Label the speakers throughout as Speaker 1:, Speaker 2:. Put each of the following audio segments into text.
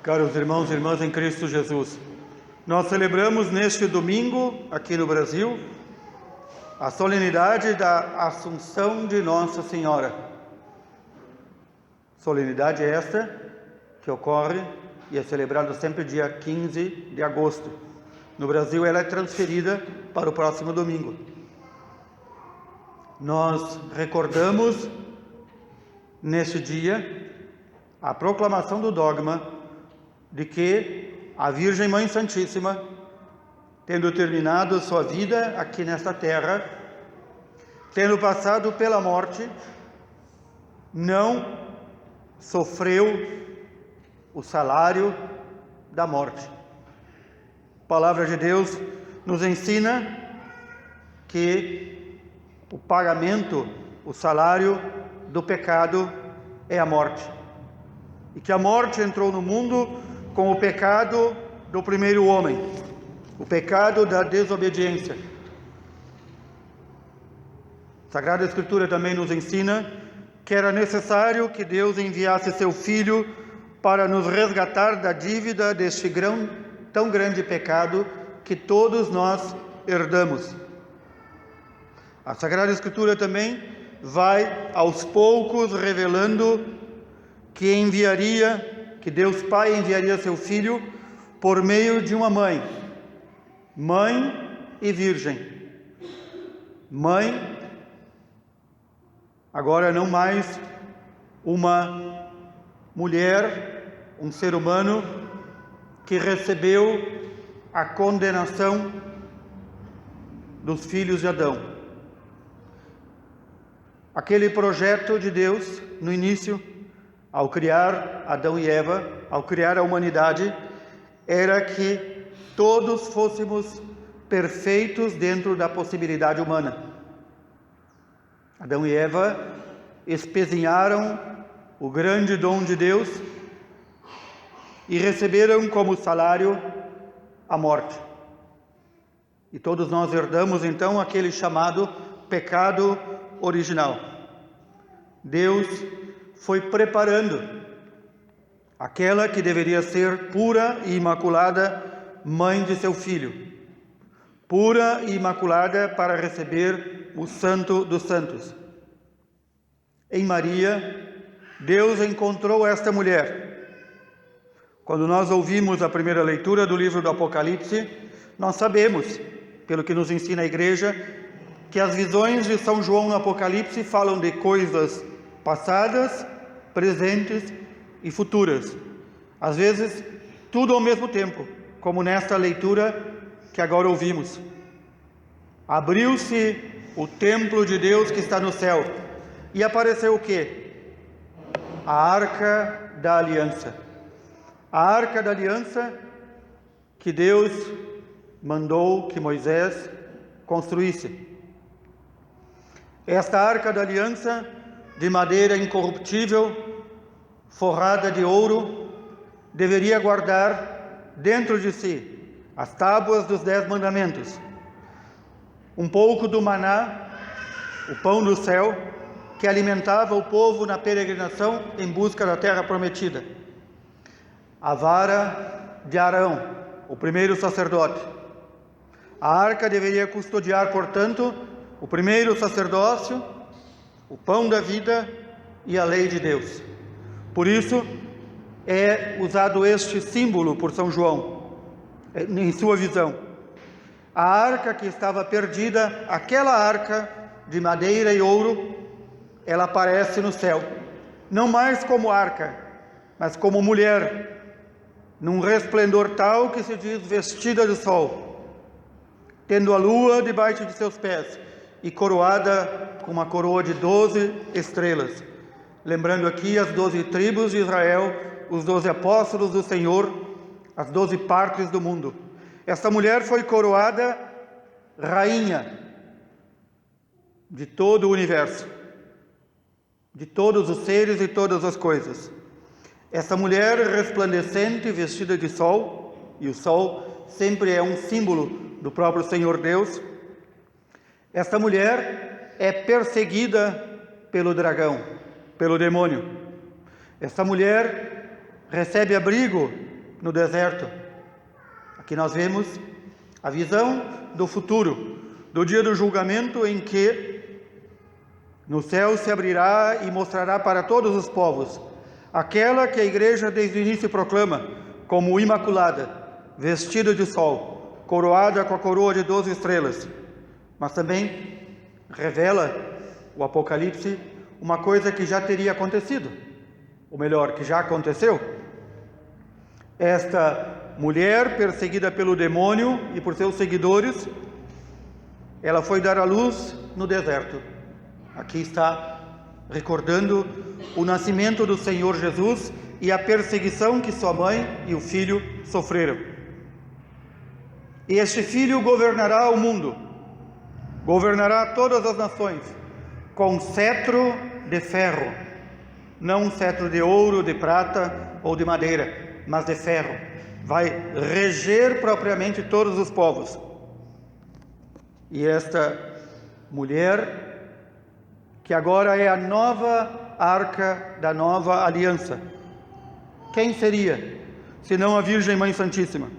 Speaker 1: Caros irmãos e irmãs em Cristo Jesus, nós celebramos neste domingo, aqui no Brasil, a solenidade da Assunção de Nossa Senhora. Solenidade esta que ocorre e é celebrada sempre dia 15 de agosto. No Brasil ela é transferida para o próximo domingo. Nós recordamos neste dia a proclamação do dogma de que a Virgem Mãe Santíssima, tendo terminado sua vida aqui nesta terra, tendo passado pela morte, não sofreu o salário da morte. A palavra de Deus nos ensina que o pagamento, o salário do pecado é a morte. E que a morte entrou no mundo com o pecado do primeiro homem, o pecado da desobediência. A Sagrada Escritura também nos ensina que era necessário que Deus enviasse seu Filho para nos resgatar da dívida deste tão grande pecado que todos nós herdamos. A Sagrada Escritura também vai aos poucos revelando que Deus Pai enviaria seu Filho por meio de uma mãe e virgem. Mãe, agora não mais uma mulher, um ser humano que recebeu a condenação dos filhos de Adão. Aquele projeto de Deus, no início, ao criar Adão e Eva, ao criar a humanidade, era que todos fôssemos perfeitos dentro da possibilidade humana. Adão e Eva espezinharam o grande dom de Deus e receberam como salário a morte. E todos nós herdamos então aquele chamado pecado original. Deus foi preparando aquela que deveria ser pura e imaculada mãe de seu filho, pura e imaculada para receber o Santo dos Santos. Em Maria, Deus encontrou esta mulher. Quando nós ouvimos a primeira leitura do livro do Apocalipse, nós sabemos, pelo que nos ensina a Igreja, que as visões de São João no Apocalipse falam de coisas passadas, presentes e futuras. Às vezes, tudo ao mesmo tempo, como nesta leitura que agora ouvimos. Abriu-se o templo de Deus que está no céu e apareceu o quê? A Arca da Aliança. A Arca da Aliança que Deus mandou que Moisés construísse. Esta Arca da Aliança, de madeira incorruptível, forrada de ouro, deveria guardar dentro de si as tábuas dos 10 mandamentos, um pouco do maná, o pão do céu, que alimentava o povo na peregrinação em busca da terra prometida, a vara de Arão, o primeiro sacerdote. A arca deveria custodiar, portanto, o primeiro sacerdócio, o pão da vida e a lei de Deus. Por isso, é usado este símbolo por São João, em sua visão. A arca que estava perdida, aquela arca de madeira e ouro, ela aparece no céu, não mais como arca, mas como mulher, num resplendor tal que se diz vestida de sol, tendo a lua debaixo de seus pés e coroada com uma coroa de 12 estrelas. Lembrando aqui as 12 tribos de Israel, os 12 apóstolos do Senhor, as 12 partes do mundo. Esta mulher foi coroada rainha de todo o universo, de todos os seres e todas as coisas. Essa mulher resplandecente, vestida de sol, e o sol sempre é um símbolo do próprio Senhor Deus. Esta mulher é perseguida pelo dragão, pelo demônio. Esta mulher recebe abrigo no deserto. Aqui nós vemos a visão do futuro, do dia do julgamento em que no céu se abrirá e mostrará para todos os povos aquela que a igreja desde o início proclama como imaculada, vestida de sol, coroada com a coroa de 12 estrelas. Mas também revela o Apocalipse uma coisa que já teria acontecido, ou melhor, que já aconteceu. Esta mulher perseguida pelo demônio e por seus seguidores, ela foi dar à luz no deserto. Aqui está recordando o nascimento do Senhor Jesus e a perseguição que sua mãe e o filho sofreram. E este filho governará o mundo, governará todas as nações, com cetro de ferro, não um cetro de ouro, de prata ou de madeira, mas de ferro. Vai reger propriamente todos os povos. E esta mulher, que agora é a nova arca da nova aliança, quem seria, senão a Virgem Mãe Santíssima?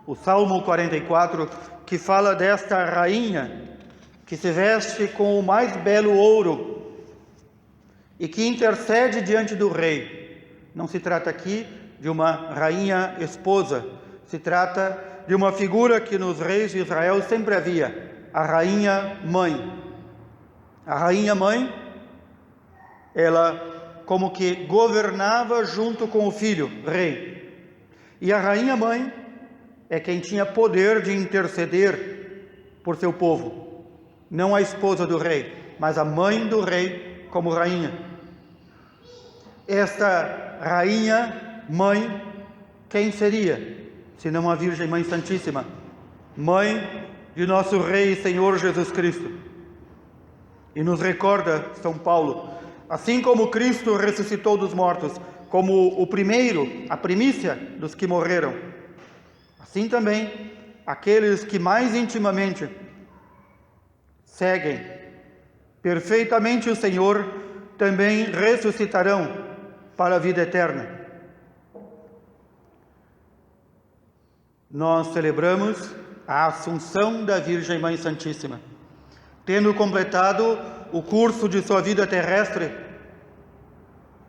Speaker 1: O Salmo 44, que fala desta rainha, que se veste com o mais belo ouro, e que intercede diante do rei. Não se trata aqui de uma rainha esposa, se trata de uma figura que nos reis de Israel sempre havia, a rainha mãe. A rainha mãe, ela como que governava junto com o filho, rei. E a rainha mãe é quem tinha poder de interceder por seu povo. Não a esposa do rei, mas a mãe do rei como rainha. Esta rainha mãe, quem seria, senão a Virgem Mãe Santíssima, mãe de nosso Rei e Senhor Jesus Cristo? E nos recorda São Paulo, assim como Cristo ressuscitou dos mortos, como o primeiro, a primícia dos que morreram, assim também aqueles que mais intimamente seguem perfeitamente o Senhor também ressuscitarão para a vida eterna. Nós celebramos a Assunção da Virgem Mãe Santíssima. Tendo completado o curso de sua vida terrestre,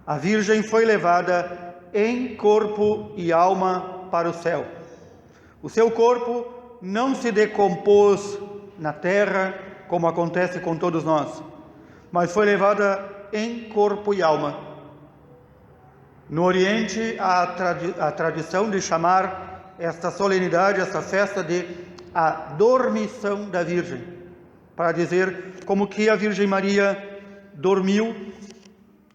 Speaker 1: a Virgem foi levada em corpo e alma para o céu. O seu corpo não se decompôs na terra, como acontece com todos nós, mas foi levada em corpo e alma. No Oriente, há a tradição de chamar esta solenidade, esta festa, de a dormição da Virgem, para dizer como que a Virgem Maria dormiu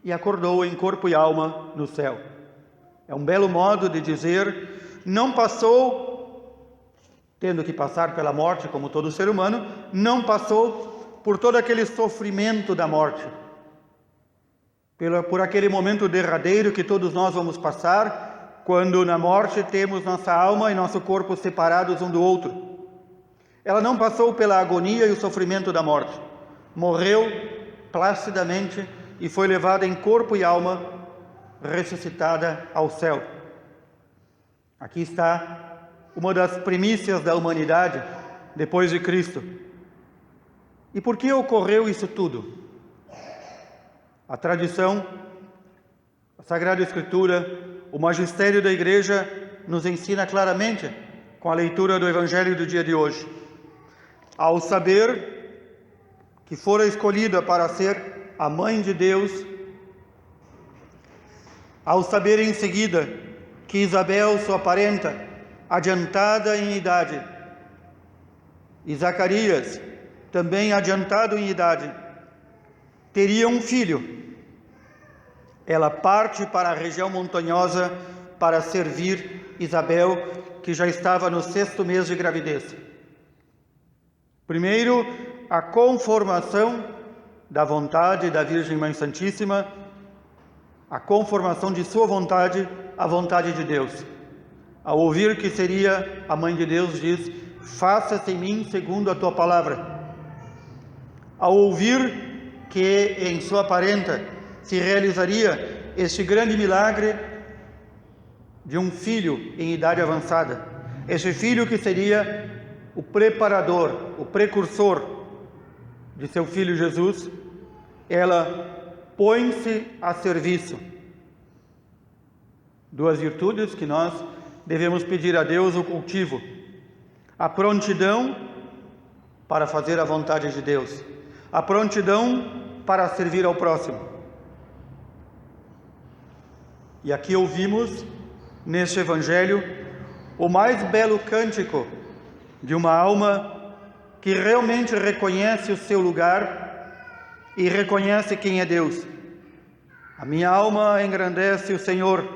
Speaker 1: e acordou em corpo e alma no céu. É um belo modo de dizer, não passou, tendo que passar pela morte como todo ser humano, não passou por todo aquele sofrimento da morte, por aquele momento derradeiro que todos nós vamos passar, quando na morte temos nossa alma e nosso corpo separados um do outro. Ela não passou pela agonia e o sofrimento da morte. Morreu placidamente e foi levada em corpo e alma, ressuscitada ao céu. Aqui está uma das primícias da humanidade depois de Cristo. E por que ocorreu isso tudo? A tradição, a Sagrada Escritura, o magistério da Igreja nos ensina claramente com a leitura do Evangelho do dia de hoje. Ao saber que fora escolhida para ser a Mãe de Deus, ao saber em seguida que Isabel, sua parenta, adiantada em idade, e Zacarias, também adiantado em idade, teria um filho, ela parte para a região montanhosa para servir Isabel, que já estava no 6º mês de gravidez. Primeiro, a conformação da vontade da Virgem Mãe Santíssima, a conformação de sua vontade à vontade de Deus. Ao ouvir que seria a Mãe de Deus, diz, faça-se em mim segundo a tua palavra. Ao ouvir que em sua parenta se realizaria este grande milagre, de um filho em idade avançada. Esse filho que seria o preparador, o precursor de seu filho Jesus, ela põe-se a serviço. Duas virtudes que nós devemos pedir a Deus o cultivo: a prontidão para fazer a vontade de Deus, a prontidão para servir ao próximo. E aqui ouvimos, neste Evangelho, o mais belo cântico de uma alma que realmente reconhece o seu lugar e reconhece quem é Deus. A minha alma engrandece o Senhor,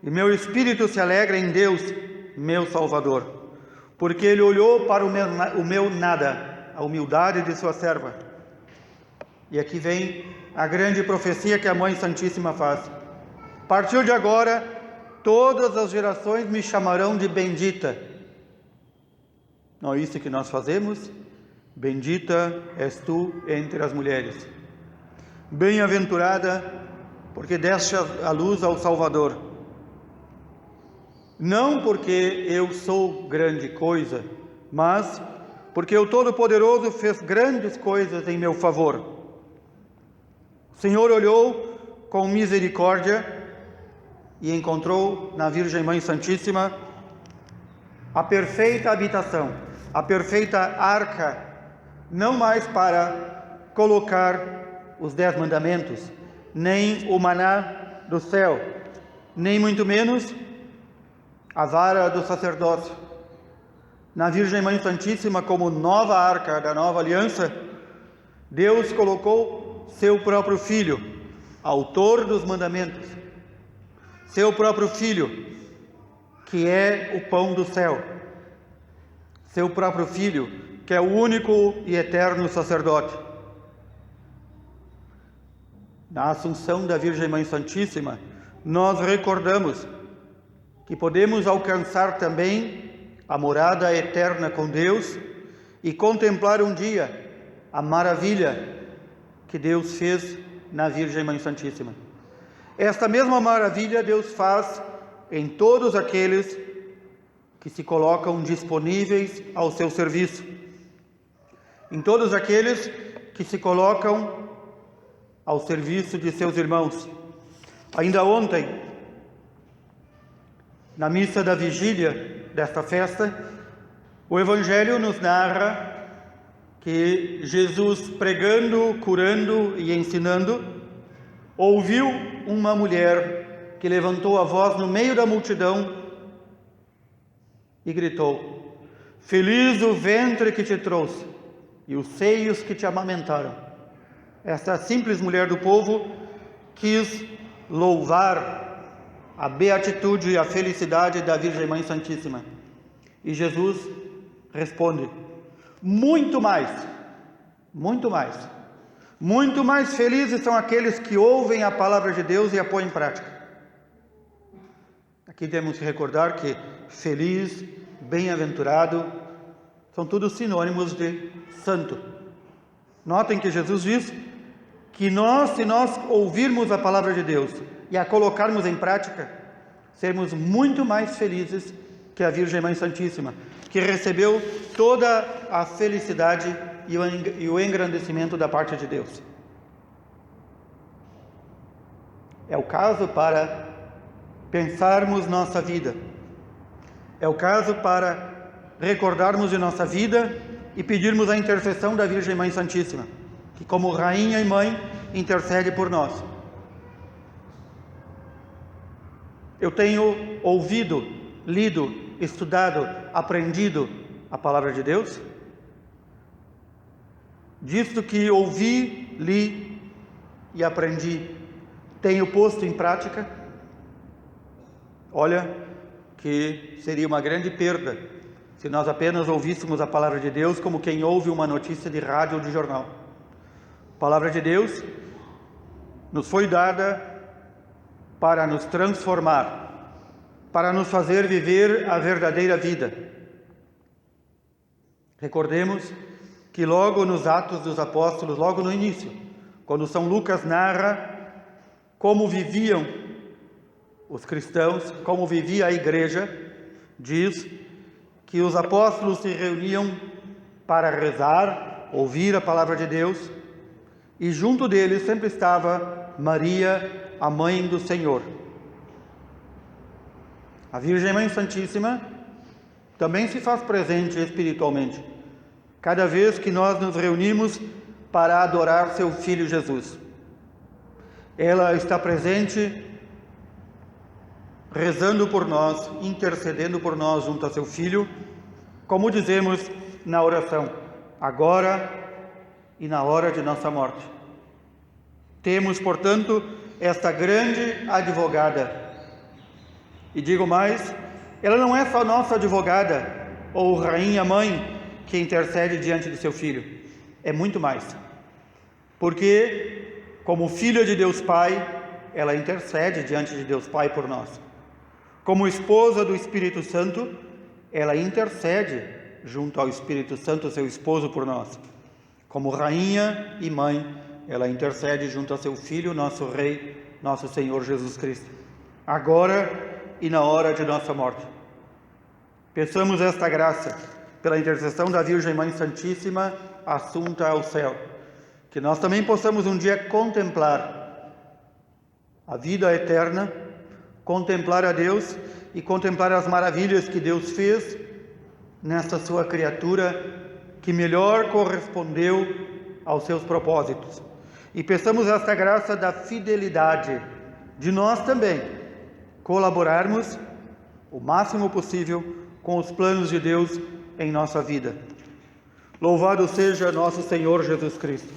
Speaker 1: e meu espírito se alegra em Deus, meu Salvador, porque Ele olhou para o meu nada, a humildade de sua serva. E aqui vem a grande profecia que a Mãe Santíssima faz: a partir de agora, todas as gerações me chamarão de bendita. Não é isso que nós fazemos? Bendita és tu entre as mulheres. Bem-aventurada, porque deste a luz ao Salvador. Não porque eu sou grande coisa, mas porque o Todo-Poderoso fez grandes coisas em meu favor. O Senhor olhou com misericórdia e encontrou na Virgem Mãe Santíssima a perfeita habitação, a perfeita arca, não mais para colocar os 10 mandamentos, nem o maná do céu, nem muito menos a vara do sacerdócio. Na Virgem Mãe Santíssima, como nova arca da nova aliança, Deus colocou seu próprio Filho, autor dos mandamentos, seu próprio Filho, que é o pão do céu, seu próprio Filho, que é o único e eterno sacerdote. Na Assunção da Virgem Mãe Santíssima, nós recordamos que podemos alcançar também a morada eterna com Deus e contemplar um dia a maravilha que Deus fez na Virgem Mãe Santíssima. Esta mesma maravilha Deus faz em todos aqueles que se colocam disponíveis ao seu serviço, em todos aqueles que se colocam ao serviço de seus irmãos. Ainda ontem, na missa da vigília desta festa, o Evangelho nos narra que Jesus, pregando, curando e ensinando, ouviu uma mulher que levantou a voz no meio da multidão e gritou: feliz o ventre que te trouxe e os seios que te amamentaram. Esta simples mulher do povo quis louvar a beatitude e a felicidade da Virgem Mãe Santíssima. E Jesus responde: muito mais felizes são aqueles que ouvem a palavra de Deus e a põem em prática. Aqui temos que recordar que feliz, bem-aventurado, são todos sinônimos de santo. Notem que Jesus diz que se nós ouvirmos a palavra de Deus e a colocarmos em prática, seremos muito mais felizes que a Virgem Mãe Santíssima, que recebeu toda a felicidade e o engrandecimento da parte de Deus. É o caso para pensarmos nossa vida. É o caso para recordarmos de nossa vida e pedirmos a intercessão da Virgem Mãe Santíssima, que como Rainha e Mãe intercede por nós. Eu tenho ouvido, lido, estudado, aprendido a palavra de Deus? Disto que ouvi, li e aprendi, tenho posto em prática? Olha, que seria uma grande perda se nós apenas ouvíssemos a palavra de Deus como quem ouve uma notícia de rádio ou de jornal. A palavra de Deus nos foi dada para nos transformar, para nos fazer viver a verdadeira vida. Recordemos que logo nos Atos dos Apóstolos, logo no início, quando São Lucas narra como viviam os cristãos, como vivia a igreja, diz que os apóstolos se reuniam para rezar, ouvir a palavra de Deus, e junto deles sempre estava Maria, a mãe do Senhor. A Virgem Mãe Santíssima também se faz presente espiritualmente, cada vez que nós nos reunimos para adorar seu Filho Jesus. Ela está presente, rezando por nós, intercedendo por nós junto a seu Filho, como dizemos na oração, agora e na hora de nossa morte. Temos, portanto, esta grande advogada. E digo mais, ela não é só nossa advogada, ou rainha mãe, que intercede diante de seu Filho. É muito mais. Porque, como filha de Deus Pai, ela intercede diante de Deus Pai por nós. Como esposa do Espírito Santo, ela intercede junto ao Espírito Santo, seu esposo, por nós. Como rainha e mãe, ela intercede junto a seu Filho, nosso Rei, nosso Senhor Jesus Cristo, agora e na hora de nossa morte. Peçamos esta graça, pela intercessão da Virgem Mãe Santíssima, assunta ao céu, que nós também possamos um dia contemplar a vida eterna, contemplar a Deus e contemplar as maravilhas que Deus fez nesta sua criatura, que melhor correspondeu aos seus propósitos. E peçamos esta graça da fidelidade, de nós também colaborarmos o máximo possível com os planos de Deus em nossa vida. Louvado seja nosso Senhor Jesus Cristo.